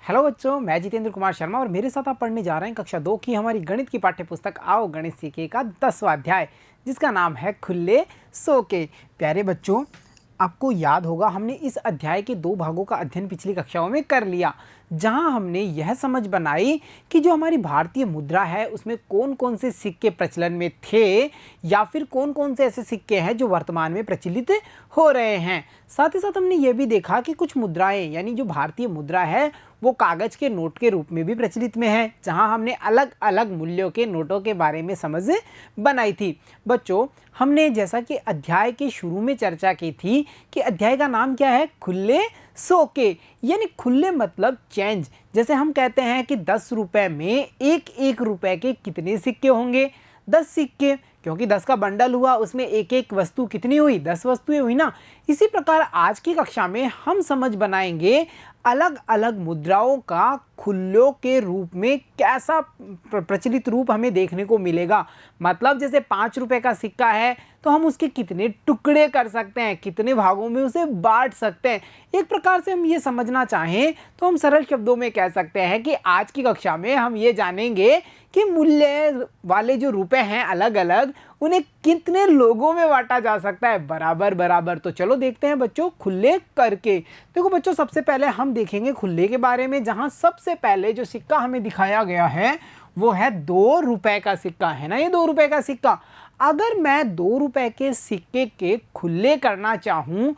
Hello बच्चों, मैं जितेंद्र कुमार शर्मा और मेरे साथ आप पढ़ने जा रहे हैं कक्षा 2 की हमारी गणित की पाठ्य पुस्तक आओ गणित सीखे का 10वां अध्याय, जिसका नाम है खुले सो के। प्यारे बच्चों, आपको याद होगा हमने इस अध्याय के 2 भागों का अध्ययन पिछली कक्षाओं में कर लिया, जहां हमने यह समझ बनाई कि जो हमारी भारतीय मुद्रा है उसमें कौन कौन से सिक्के प्रचलन में थे या फिर कौन कौन से ऐसे सिक्के हैं जो वर्तमान में प्रचलित हो रहे हैं। साथ ही साथ हमने ये भी देखा कि कुछ मुद्राएं यानी जो भारतीय मुद्रा है वो कागज़ के नोट के रूप में भी प्रचलित में है, जहां हमने अलग अलग मूल्यों के नोटों के बारे में समझ बनाई थी। बच्चों, हमने जैसा कि अध्याय के शुरू में चर्चा की थी कि अध्याय का नाम क्या है, खुले सो के, यानी खुले मतलब चेंज। जैसे हम कहते हैं कि 10 रुपए में एक एक रुपए के कितने सिक्के होंगे, 10 सिक्के, क्योंकि 10 का बंडल हुआ, उसमें एक एक वस्तु कितनी हुई, 10 वस्तुएं हुई ना। इसी प्रकार आज की कक्षा में हम समझ बनाएंगे अलग अलग मुद्राओं का खुल्लों के रूप में कैसा प्रचलित रूप हमें देखने को मिलेगा। मतलब जैसे 5 रुपए का सिक्का है तो हम उसके कितने टुकड़े कर सकते हैं, कितने भागों में उसे बांट सकते हैं। एक प्रकार से हम ये समझना चाहें तो हम सरल शब्दों में कह सकते हैं कि आज की कक्षा में हम ये जानेंगे कि मूल्य वाले जो रुपए हैं अलग अलग, उन्हें कितने लोगों में बांटा जा सकता है, बराबर बराबर। तो चलो देखते हैं बच्चों खुले करके। देखो बच्चों, सबसे पहले हम देखेंगे खुले के बारे में, जहां सबसे पहले जो सिक्का हमें दिखाया गया है वो है 2 रुपए का सिक्का, है ना। ये 2 रुपए का सिक्का, अगर मैं 2 रुपए के सिक्के के खुले करना चाहूं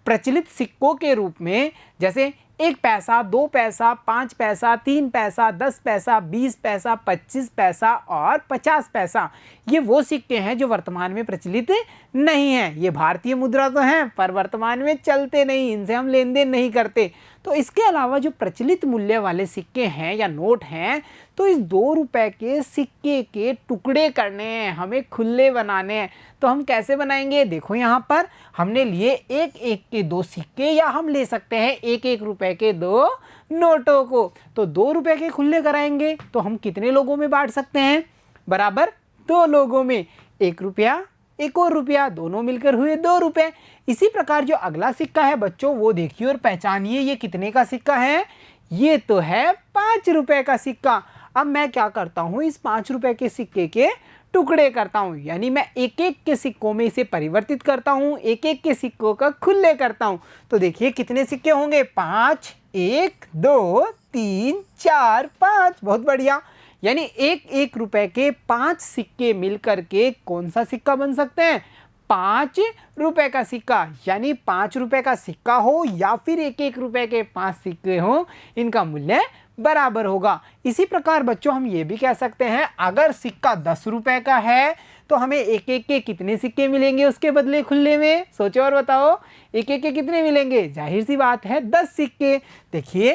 प्रचलित सिक्कों के रूप में, जैसे 1 पैसा, 2 पैसा, 5 पैसा, 3 पैसा, 10 पैसा, 20 पैसा, 25 पैसा और 50 पैसा, ये वो सिक्के हैं जो वर्तमान में प्रचलित नहीं हैं। ये भारतीय मुद्रा तो हैं पर वर्तमान में चलते नहीं, इनसे हम लेन देन नहीं करते। तो इसके अलावा जो प्रचलित मूल्य वाले सिक्के हैं या नोट हैं, तो इस 2 रुपए के सिक्के के टुकड़े करने हैं, हमें खुले बनाने हैं। तो हम कैसे बनाएंगे, देखो यहाँ पर हमने लिए एक एक के 2 सिक्के, या हम ले सकते हैं एक एक रुपए के 2 नोटों को। तो 2 रुपए के खुले कराएंगे तो हम कितने लोगों में बांट सकते हैं, बराबर 2 लोगों में। 1 रुपया, एक और रुपया, दोनों मिलकर हुए 2 रुपए। इसी प्रकार जो अगला सिक्का है बच्चों, वो देखिए और पहचानिए ये कितने का सिक्का है। ये तो है 5 रुपए का सिक्का। अब मैं क्या करता हूँ, इस 5 रुपए के सिक्के के टुकड़े करता हूँ, यानी मैं एक एक के सिक्कों में इसे परिवर्तित करता हूँ, एक एक के सिक्कों का खुले करता हूँ। तो देखिए कितने सिक्के होंगे, 5, 1, 2, 3, 4, 5। बहुत बढ़िया, यानी एक एक रुपए के 5 सिक्के मिलकर के कौन सा सिक्का बन सकते हैं, 5 रुपए का सिक्का। यानी 5 रुपए का सिक्का हो या फिर एक एक रुपए के 5 सिक्के हो, इनका मूल्य बराबर होगा। इसी प्रकार बच्चों हम ये भी कह सकते हैं, अगर सिक्का 10 रुपए का है तो हमें एक एक के कितने सिक्के मिलेंगे उसके बदले खुले में, सोचो और बताओ। एक एक के कितने मिलेंगे, जाहिर सी बात है 10 सिक्के। देखिए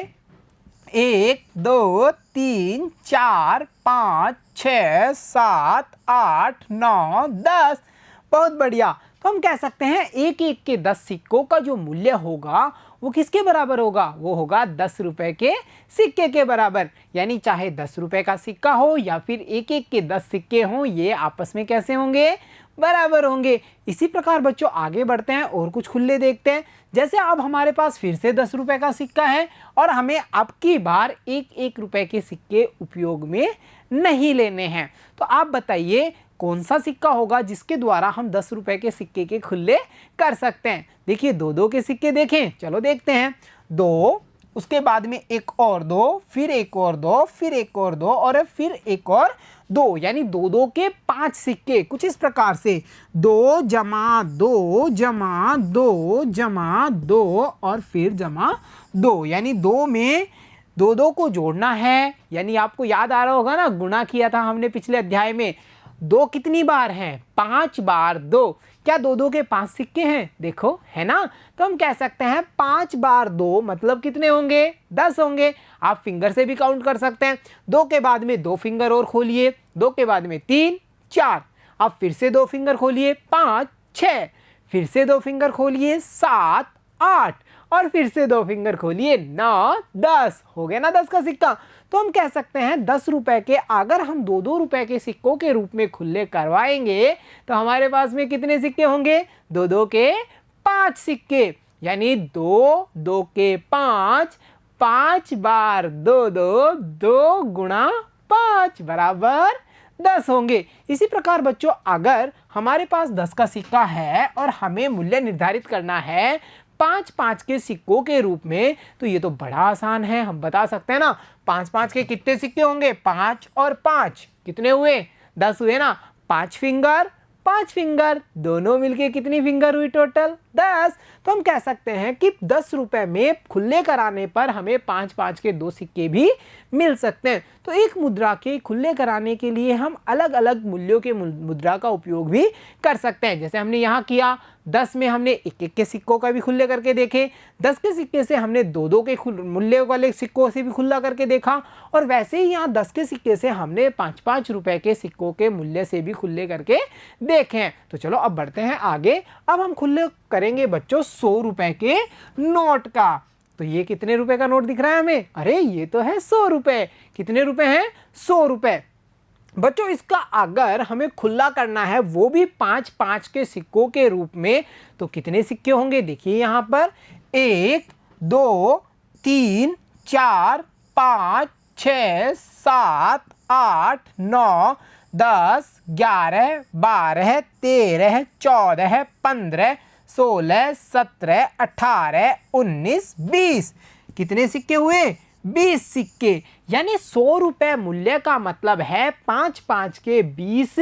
1, 2, 3, 4, 5, 6, 7, 8, 9, 10। बहुत बढ़िया। तो हम कह सकते हैं एक एक के 10 सिक्कों का जो मूल्य होगा वो किसके बराबर होगा, वो होगा 10 रुपए के सिक्के के बराबर। यानी चाहे 10 रुपए का सिक्का हो या फिर एक एक के 10 सिक्के हों, ये आपस में कैसे होंगे, बराबर होंगे। इसी प्रकार बच्चों आगे बढ़ते हैं और कुछ खुले देखते हैं। जैसे अब हमारे पास फिर से 10 रुपए का सिक्का है और हमें अब की बार एक एक रुपए के सिक्के उपयोग में नहीं लेने हैं। तो आप बताइए कौन सा सिक्का होगा जिसके द्वारा हम 10 रुपए के सिक्के के खुले कर सकते हैं। देखिए 2-2 के सिक्के देखें, चलो देखते हैं। 2, उसके बाद में एक और 2, फिर एक और 2, फिर एक और 2 और फिर एक और 2, यानी 2-2 के 5 सिक्के कुछ इस प्रकार से 2 जमा 2 जमा 2 जमा 2 और फिर जमा 2, यानी 2 में 2-2 को जोड़ना है। यानी आपको याद आ रहा होगा ना, गुणा किया था हमने पिछले अध्याय में। 2 कितनी बार है, 5 बार 2। क्या 2-2 के 5 सिक्के हैं, देखो है ना। तो हम कह सकते हैं 5 बार 2 मतलब कितने होंगे, 10 होंगे। आप फिंगर से भी काउंट कर सकते हैं। 2 के बाद में 2 फिंगर और खोलिए, 2 के बाद में 3, 4, अब फिर से 2 फिंगर खोलिए, 5, 6, फिर से 2 फिंगर खोलिए, 7, 8 और फिर से 2 फिंगर खोलिए, 9, 10। हो गया ना 10 का सिक्का। तो हम कह सकते हैं 10 रुपए के अगर हम 2-2 रुपए के सिक्कों के रूप में खुले करवाएंगे तो हमारे पास में कितने सिक्के होंगे, 2-2 के 5 सिक्के। यानी 2, 2 के 5, 5 बार 2 2, 2 गुणा 5 बराबर 10 होंगे। इसी प्रकार बच्चों अगर हमारे पास 10 का सिक्का है और हमें मूल्य निर्धारित करना है 5 5 के सिक्कों के रूप में, तो ये तो बड़ा आसान है। हम बता सकते हैं ना 5 5 के कितने सिक्के होंगे, 5 और 5 कितने हुए, 10 हुए ना। 5 फिंगर दोनों मिलके कितनी फिंगर हुई टोटल, 10। तो हम कह सकते हैं कि 10 रुपए में खुले कराने पर हमें 5 5 के 2 सिक्के भी मिल सकते हैं। तो एक मुद्रा के खुले कराने के लिए हम अलग अलग मूल्यों के मुद्रा का उपयोग भी कर सकते हैं। जैसे हमने यहाँ किया 10 में हमने एक एक के सिक्कों का भी खुले करके देखे, 10 के सिक्के से हमने 2 2 के मूल्य वाले सिक्कों से भी खुला करके देखा, और वैसे ही यहाँ 10 के सिक्के से हमने 5 5 रुपए के सिक्कों के मूल्य से भी खुले करके देखे हैं। तो चलो अब बढ़ते हैं आगे। अब हम खुले करेंगे बच्चों 100 रुपए के नोट का। तो ये कितने रुपए का नोट दिख रहा है हमें, अरे ये तो है 100 रुपए। कितने रुपए हैं, 100 रुपए। बच्चों इसका अगर हमें खुला करना है वो भी 5 5 के सिक्कों के रूप में, तो कितने सिक्के होंगे, देखिए यहाँ पर 1 2 3 4 5 6 7 8 9 10 11 12 13 14 15 16 17 18 19 20। कितने सिक्के हुए, 20 सिक्के। यानी 100 रुपए मूल्य का मतलब है 5 5 के 20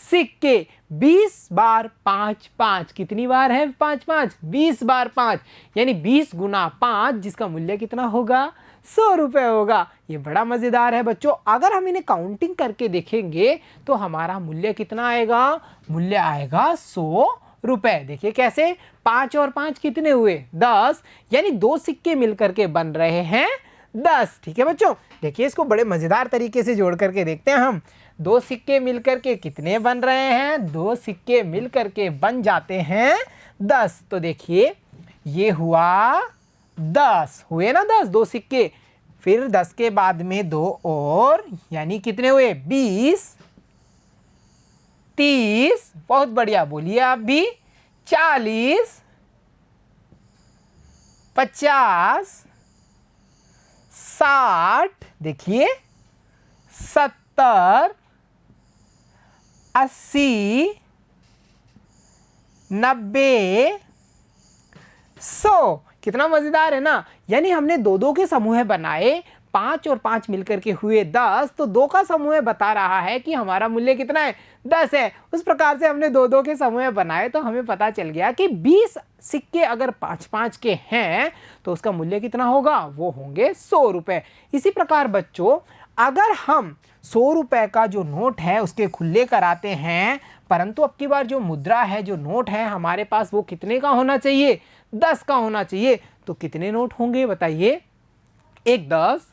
सिक्के। 20 बार 5 5, कितनी बार है 5 5, 20 बार 5, यानी 20 गुना 5, जिसका मूल्य कितना होगा, 100 रुपए होगा। ये बड़ा मजेदार है बच्चों। अगर हम इन्हें काउंटिंग करके देखेंगे तो हमारा मूल्य कितना आएगा, मूल्य आएगा 100 रुपए। देखिए कैसे, 5 और 5 कितने हुए, 10, यानी 2 सिक्के मिलकर के बन रहे हैं 10। ठीक है बच्चों, देखिए इसको बड़े मजेदार तरीके से जोड़ करके देखते हैं हम। 2 सिक्के मिलकर के कितने बन रहे हैं, 2 सिक्के मिलकर के बन जाते हैं 10। तो देखिए ये हुआ 10, हुए ना 10, 2 सिक्के। फिर 10 के बाद में 2 और, यानी कितने हुए, 20 30, बहुत बढ़िया, बोलिए आप भी, 40 50 60, देखिए 70 80 90 100। कितना मजेदार है ना। यानी हमने 2 2 के समूह बनाए, 5 और 5 मिलकर के हुए 10, तो 2 का समूह बता रहा है कि हमारा मूल्य कितना है, 10 है। उस प्रकार से हमने 2 2 के समूह बनाए तो हमें पता चल गया कि 20 सिक्के अगर 5 5 के हैं तो उसका मूल्य कितना होगा, वो होंगे 100 रुपए। इसी प्रकार बच्चों अगर हम 100 रुपए का जो नोट है उसके खुले कराते हैं, परंतु अब की बार जो मुद्रा है, जो नोट है हमारे पास, वो कितने का होना चाहिए, 10 का होना चाहिए। तो कितने नोट होंगे बताइए, 1 10,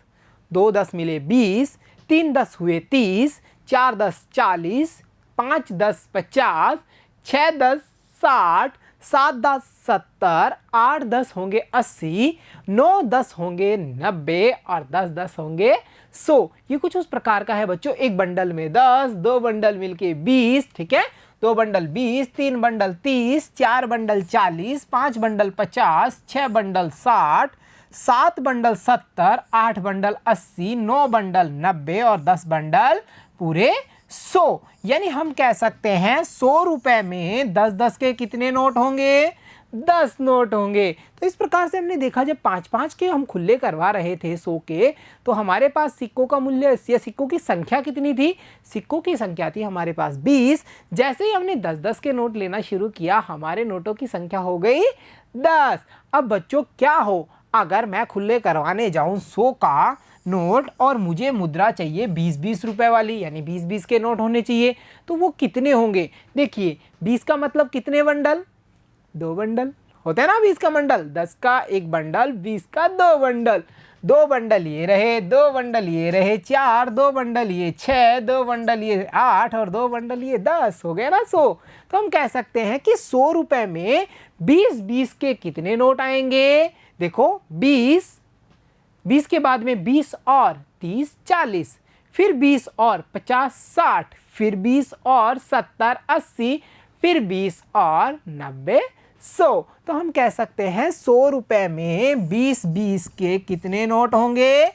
2 10 मिले 20, 3 10 हुए 30, 4 10 40, 5 10 50, 6 10 60, 7 10 70, 8 10 होंगे 80, 9 10 होंगे 90 और 10 10 होंगे 100। ये कुछ उस प्रकार का है बच्चों। एक बंडल में 10, 2 बंडल मिलके 20, ठीक है, 2 bundle 20, 3 bundle 30, 4 bundle 40, 5 bundle 50, 6 bundle 60, 7 bundle 70, 8 bundle 80, 9 bundle 90 और 10 बंडल पूरे 100। यानी हम कह सकते हैं 100 रुपए में 10 10 के कितने नोट होंगे, 10 नोट होंगे। तो इस प्रकार से हमने देखा जब 5 5 के हम खुले करवा रहे थे 100 के, तो हमारे पास सिक्कों का मूल्य या सिक्कों की संख्या कितनी थी, सिक्कों की संख्या थी हमारे पास 20। जैसे ही हमने 10 10 के नोट लेना शुरू किया, हमारे नोटों की संख्या हो गई 10। अब बच्चों क्या हो, अगर मैं खुले करवाने जाऊं 100 का नोट और मुझे मुद्रा चाहिए 20 20 रुपए वाली, यानी 20 20 के नोट होने चाहिए, तो वो कितने होंगे। देखिए 20 का मतलब कितने बंडल, 2 बंडल होते हैं ना 20 का बंडल, 10 का 1 बंडल, 20 का 2 बंडल। 2 बंडल ये रहे, 2 बंडल ये रहे 4, 2 बंडल ये 6, 2 बंडल ये 8 और 2 बंडल ये 10, हो गया ना 100। तो हम कह सकते हैं कि 100 रुपए में 20 20 के कितने नोट आएंगे। देखो 20 के बाद में 20 और 30 40, फिर 20 और 50 60, फिर 20 और 70 80, फिर 20 और 90 तो हम कह सकते हैं 100 रुपए में 20-20 के कितने नोट होंगे?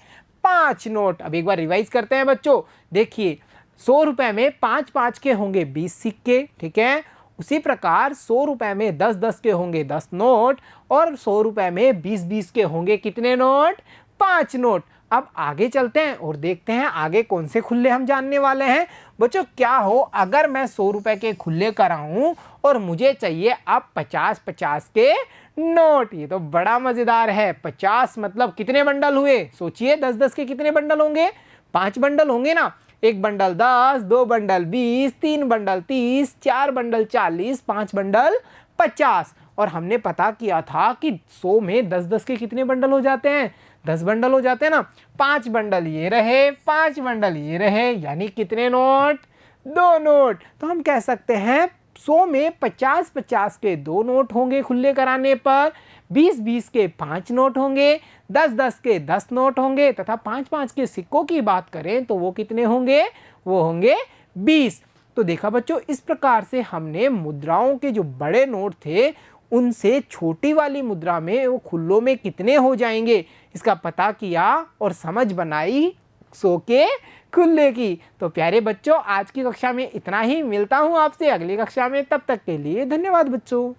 5 नोट। अब एक बार रिवाइज करते हैं बच्चों। देखिए 100 रुपए में 5-5 के होंगे 20 सिक्के, ठीक है। उसी प्रकार 100 रुपए में 10-10 के होंगे 10 नोट और 100 रुपए में 20-20 के होंगे कितने नोट? 5 नोट। अब आगे चलते हैं और देखते हैं आगे कौन से खुले हम जानने वाले हैं। बच्चों क्या हो अगर मैं 100 रुपए के खुले कराऊं और मुझे चाहिए अब 50-50 के नोट। ये तो बड़ा मजेदार है। 50 मतलब कितने बंडल हुए? सोचिए 10-10 के कितने बंडल होंगे? 5 बंडल होंगे ना। एक bundle 10, 2 bundle 20, 3 bundle 30, 4 bundle 40, 5 bundle 50। और हमने पता किया था कि 100 में 10-10 के कितने बंडल हो जाते हैं? 10 बंडल हो जाते हैं ना। 5 बंडल ये रहे, 5 बंडल ये रहे, यानी कितने नोट? 2 नोट। तो हम कह सकते हैं 100 में 50-50 के 2 नोट होंगे खुले कराने पर, 20-20 के 5 नोट होंगे, 10-10 के 10 नोट होंगे तथा 5-5 के सिक्कों की बात करें तो वो कितने होंगे? वो होंगे 20। तो देखा बच्चों, इस प्रकार से हमने मुद्राओं के जो बड़े नोट थे उनसे छोटी वाली मुद्रा में वो खुल्लों में कितने हो जाएंगे इसका पता किया और समझ बनाई 100 के खुले की। तो प्यारे बच्चों आज की कक्षा में इतना ही। मिलता हूँ आपसे अगली कक्षा में, तब तक के लिए धन्यवाद बच्चों।